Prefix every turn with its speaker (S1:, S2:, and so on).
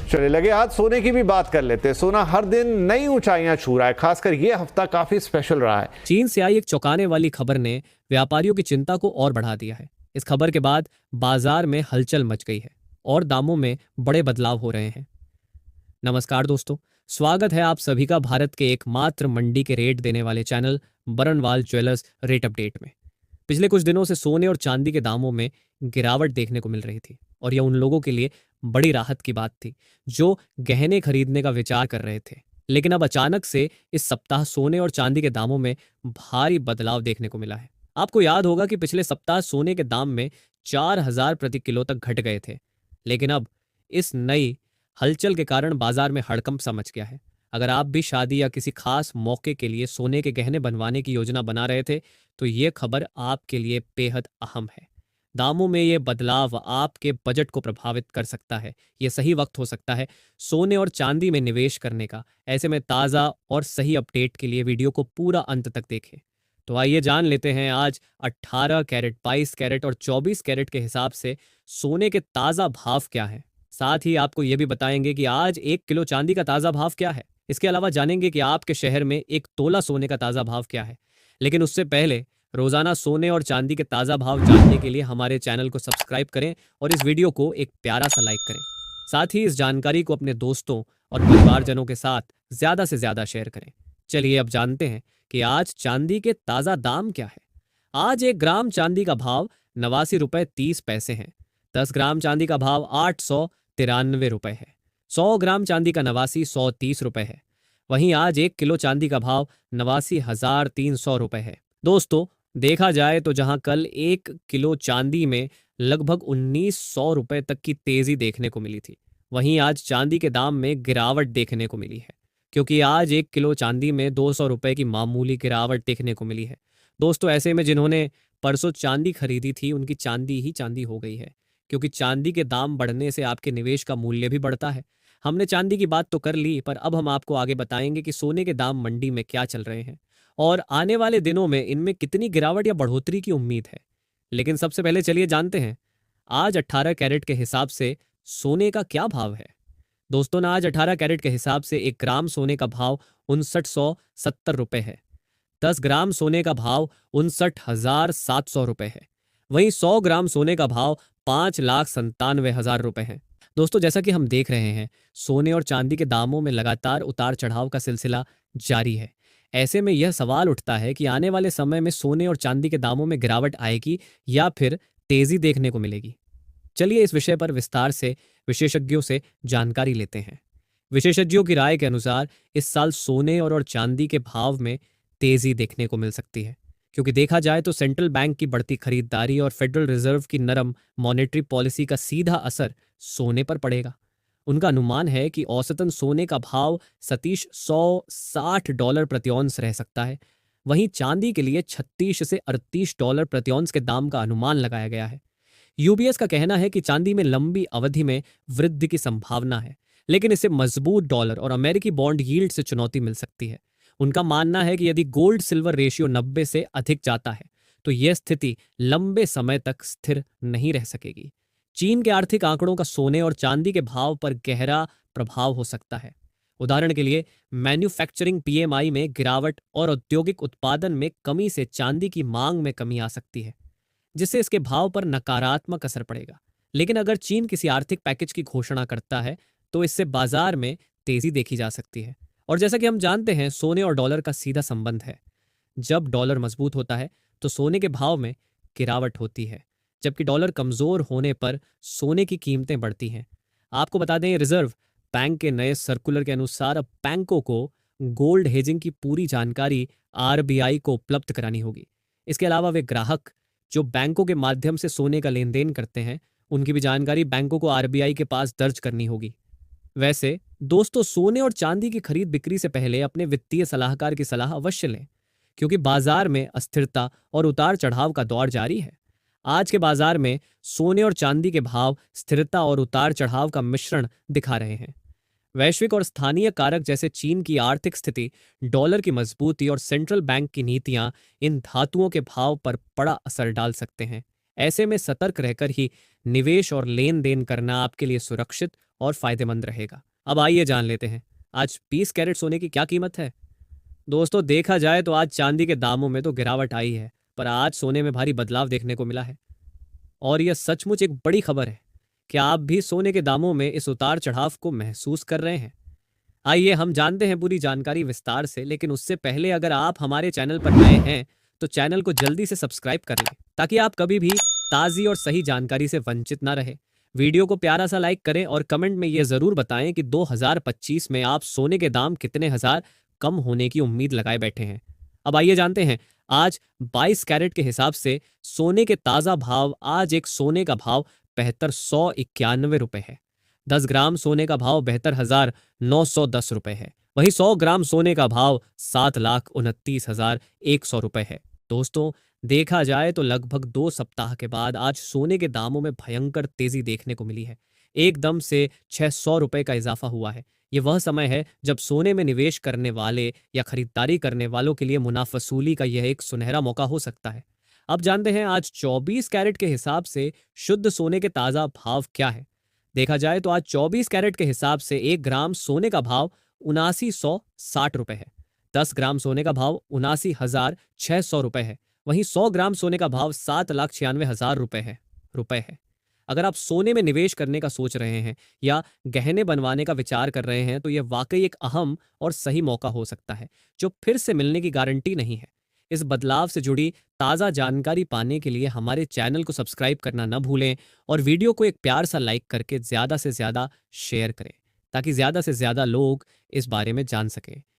S1: चलिए लगे आज सोने की भी बात कर लेते हैं। सोना हर दिन नई ऊंचाइयां छू रहा है, खासकर ये हफ्ता काफी स्पेशल रहा है।
S2: चीन से आई एक चौंकाने वाली खबर ने व्यापारियों की चिंता को और बढ़ा दिया है। इस खबर के बाद बाजार में हलचल मच गई है और दामों में बड़े बदलाव हो रहे हैं। नमस्कार दोस्तों, स्वागत है आप सभी का भारत के एकमात्र मंडी के रेट देने वाले channel Barnwal jewellers rate update में। पिछले कुछ दिनों से सोने और चांदी के दामों में गिरावट देखने को मिल रही थी और यह उन लोगों के लिए बड़ी राहत की बात थी जो गहने खरीदने का विचार कर रहे थे। लेकिन अब अचानक से इस सप्ताह सोने और चांदी के दामों में भारी बदलाव देखने को मिला है। आपको याद होगा कि पिछले सप्ताह सोने के दाम में 4,000 प्रति किलो तक घट गए थे, लेकिन अब इस नई हलचल के कारण बाजार में हड़कंप सा मच गया है। अगर आप भी शादी या किसी खास मौके के लिए सोने के गहने बनवाने की योजना बना रहे थे तो ये खबर आपके लिए बेहद अहम है। दामों में ये बदलाव आपके बजट को प्रभावित कर सकता है। ये सही वक्त हो सकता है सोने और चांदी में निवेश करने का। ऐसे में ताज़ा और सही अपडेट के लिए वीडियो को पूरा अंत तक देखें। तो आइए जान लेते हैं आज 18 कैरेट, 22 कैरेट और 24 कैरेट के हिसाब से सोने के ताज़ा भाव क्या हैं। साथ ही आपको ये भी बताएंगे कि आज 1 किलो चांदी का ताज़ा भाव क्या है। इसके अलावा जानेंगे कि आपके शहर में 1 तोला सोने का ताज़ा भाव क्या है। लेकिन उससे पहले रोजाना सोने और चांदी के ताज़ा भाव जानने के लिए हमारे चैनल को सब्सक्राइब करें और इस वीडियो को एक प्यारा सा लाइक करें। साथ ही इस जानकारी को अपने दोस्तों और परिवारजनों के साथ ज़्यादा से ज़्यादा शेयर करें। चलिए अब जानते हैं कि आज चांदी के ताज़ा दाम क्या है। आज 1 ग्राम चांदी का भाव 89 रुपये 30 पैसे है। 10 ग्राम चांदी का भाव 893 रुपये है। 100 ग्राम चांदी का 89 130 रुपये है। वहीं आज 1 किलो चांदी का भाव 89,300 रुपये है। दोस्तों, देखा जाए तो जहां कल 1 किलो चांदी में लगभग 1,900 रुपये तक की तेजी देखने को मिली थी, वहीं आज चांदी के दाम में गिरावट देखने को मिली है, क्योंकि आज 1 किलो चांदी में 200 रुपये की मामूली गिरावट देखने को मिली है। दोस्तों, ऐसे में जिन्होंने परसों चांदी खरीदी थी उनकी चांदी ही चांदी हो गई है, क्योंकि चांदी के दाम बढ़ने से आपके निवेश का मूल्य भी बढ़ता है। हमने चांदी की बात तो कर ली, पर अब हम आपको आगे बताएंगे कि सोने के दाम मंडी में क्या चल रहे हैं और आने वाले दिनों में इनमें कितनी गिरावट या बढ़ोतरी की उम्मीद है। लेकिन सबसे पहले चलिए जानते हैं आज 18 कैरेट के हिसाब से सोने का क्या भाव है। दोस्तों ना, आज 18 कैरेट के हिसाब से 1 ग्राम सोने का भाव 5970 रुपये है। 10 ग्राम सोने का भाव 59,700 रुपये है। वहीं 100 ग्राम सोने का भाव 5,97,000 रुपये है। दोस्तों, जैसा कि हम देख रहे हैं सोने और चांदी के दामों में लगातार उतार चढ़ाव का सिलसिला जारी है। ऐसे में यह सवाल उठता है कि आने वाले समय में सोने और चांदी के दामों में गिरावट आएगी या फिर तेजी देखने को मिलेगी। चलिए इस विषय पर विस्तार से विशेषज्ञों से जानकारी लेते हैं। विशेषज्ञों की राय के अनुसार इस साल सोने और चांदी के भाव में तेजी देखने को मिल सकती है, क्योंकि देखा जाए तो सेंट्रल बैंक की बढ़ती खरीदारी और फेडरल रिजर्व की नरम मॉनेटरी पॉलिसी का सीधा असर सोने पर पड़ेगा। उनका अनुमान है कि औसतन सोने का भाव सतीश $160 प्रति औंस रह सकता है। वहीं चांदी के लिए 36 से $38 प्रति औंस के दाम का अनुमान लगाया गया है। यूबीएस का कहना है कि चांदी में लंबी अवधि में वृद्धि की संभावना है, लेकिन इसे मजबूत डॉलर और अमेरिकी बॉन्ड यील्ड से चुनौती मिल सकती है। उनका मानना है कि यदि गोल्ड सिल्वर रेशियो 90 से अधिक जाता है तो यह स्थिति लंबे समय तक स्थिर नहीं रह सकेगी। चीन के आर्थिक आंकड़ों का सोने और चांदी के भाव पर गहरा प्रभाव हो सकता है। उदाहरण के लिए मैन्युफैक्चरिंग पीएमआई में गिरावट और औद्योगिक उत्पादन में कमी से चांदी की मांग में कमी आ सकती है, जिससे इसके भाव पर नकारात्मक असर पड़ेगा। लेकिन अगर चीन किसी आर्थिक पैकेज की घोषणा करता है तो इससे बाजार में तेजी देखी जा सकती है। और जैसा कि हम जानते हैं सोने और डॉलर का सीधा संबंध है। जब डॉलर मजबूत होता है तो सोने के भाव में गिरावट होती है, जबकि डॉलर कमजोर होने पर सोने की कीमतें बढ़ती हैं। आपको बता दें, रिजर्व बैंक के नए सर्कुलर के अनुसार अब बैंकों को गोल्ड हेजिंग की पूरी जानकारी आरबीआई को उपलब्ध करानी होगी। इसके अलावा वे ग्राहक जो बैंकों के माध्यम से सोने का लेन देन करते हैं उनकी भी जानकारी बैंकों को आरबीआई के पास दर्ज करनी होगी। वैसे दोस्तों, सोने और चांदी की खरीद बिक्री से पहले अपने वित्तीय सलाहकार की सलाह अवश्य लें, क्योंकि बाजार में अस्थिरता और उतार चढ़ाव का दौर जारी है। आज के बाजार में सोने और चांदी के भाव स्थिरता और उतार चढ़ाव का मिश्रण दिखा रहे हैं। वैश्विक और स्थानीय कारक जैसे चीन की आर्थिक स्थिति, डॉलर की मजबूती और सेंट्रल बैंक की नीतियां इन धातुओं के भाव पर बड़ा असर डाल सकते हैं। ऐसे में सतर्क रहकर ही निवेश और लेन देन करना आपके लिए सुरक्षित और फायदेमंद रहेगा। अब आइए जान लेते हैं आज 20 कैरेट सोने की क्या कीमत है। दोस्तों, देखा जाए तो आज चांदी के दामों में तो गिरावट आई है, पर आज सोने में भारी बदलाव देखने को मिला है और यह सचमुच एक बड़ी खबर है। क्या आप भी सोने के दामों में इस उतार चढ़ाव को महसूस कर रहे हैं? आइए हम जानते हैं पूरी जानकारी विस्तार से, लेकिन उससे पहले अगर आप हमारे चैनल पर नए हैं तो चैनल को जल्दी से सब्सक्राइब कर लें ताकि आप कभी भी ताज़ी और सही जानकारी से वंचित ना रहे। वीडियो को प्यारा सा लाइक करें और कमेंट में यह ज़रूर बताएं कि 2025 में आप सोने के दाम कितने हजार कम होने की उम्मीद लगाए बैठे हैं। अब आइए जानते हैं आज 22 कैरेट के हिसाब से सोने के ताज़ा भाव। आज एक सोने का भाव 7291 रुपए है। 10 ग्राम सोने का भाव 72,910 रुपए है। वहीं 100 ग्राम सोने का भाव 7,29,100 रुपए है। दोस्तों, देखा जाए तो लगभग 2 सप्ताह के बाद आज सोने के दामों में भयंकर तेजी देखने को मिली है। एकदम से 600 रुपए का इजाफा हुआ है। ये वह समय है जब सोने में निवेश करने वाले या खरीदारी करने वालों के लिए मुनाफसूली का यह एक सुनहरा मौका हो सकता है। अब जानते हैं आज 24 कैरेट के हिसाब से शुद्ध सोने के ताज़ा भाव क्या है। देखा जाए तो आज 24 कैरेट के हिसाब से 1 ग्राम सोने का भाव 7960 रुपए है। 10 ग्राम सोने का भाव 79,600 रुपए है। वहीं 100 ग्राम सोने का भाव 7,96,000 रुपए है। अगर आप सोने में निवेश करने का सोच रहे हैं या गहने बनवाने का विचार कर रहे हैं तो यह वाकई एक अहम और सही मौका हो सकता है जो फिर से मिलने की गारंटी नहीं है। इस बदलाव से जुड़ी ताज़ा जानकारी पाने के लिए हमारे चैनल को सब्सक्राइब करना न भूलें और वीडियो को एक प्यार सा लाइक करके ज़्यादा से ज़्यादा शेयर करें ताकि ज़्यादा से ज़्यादा लोग इस बारे में जान सकें।